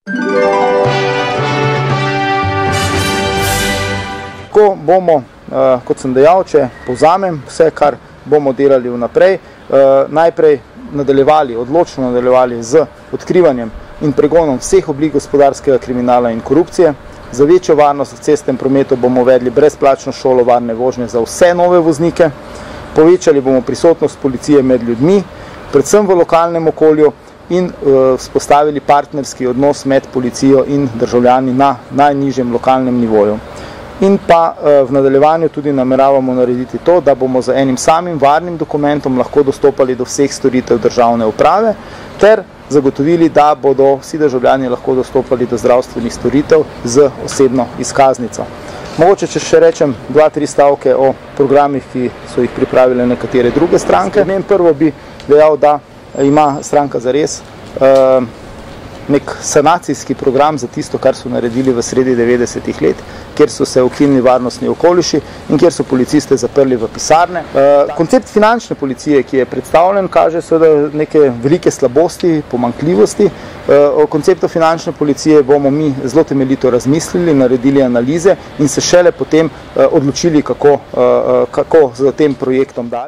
Ko bomo, kot sem dejal, če povzamem vse, kar bomo delali vnaprej, najprej odločno nadaljevali z odkrivanjem in pregonom vseh oblik gospodarskega kriminala in korupcije. Za večjo varnost v cestnem prometu bomo uvedli brezplačno šolo varne vožnje za vse nove voznike, povečali bomo prisotnost policije med ljudmi, predvsem v lokalnem okolju, in vzpostavili partnerski odnos med policijo in državljani na najnižjem lokalnem nivoju. In pa v nadaljevanju tudi nameravamo narediti to, da bomo z enim samim varnim dokumentom lahko dostopali do vseh storitev državne uprave, ter zagotovili, da bodo vsi državljani lahko dostopali do zdravstvenih storitev z osebno izkaznico. Mogoče, če še rečem 2-3 stavke o programih, ki so jih pripravile nekatere druge stranke. Prvo bi dejal, da ima stranka Zares nek sanacijski program za tisto, kar so naredili v sredi 90-ih let, kjer so se ukinili varnostni okoliši in kjer so policiste zaprli v pisarne. Koncept finančne policije, ki je predstavljen, kaže seveda neke velike slabosti, pomanjkljivosti. O konceptu finančne policije bomo mi zelo temeljito razmislili, naredili analize in se šele potem odločili, kako z tem projektom dalje.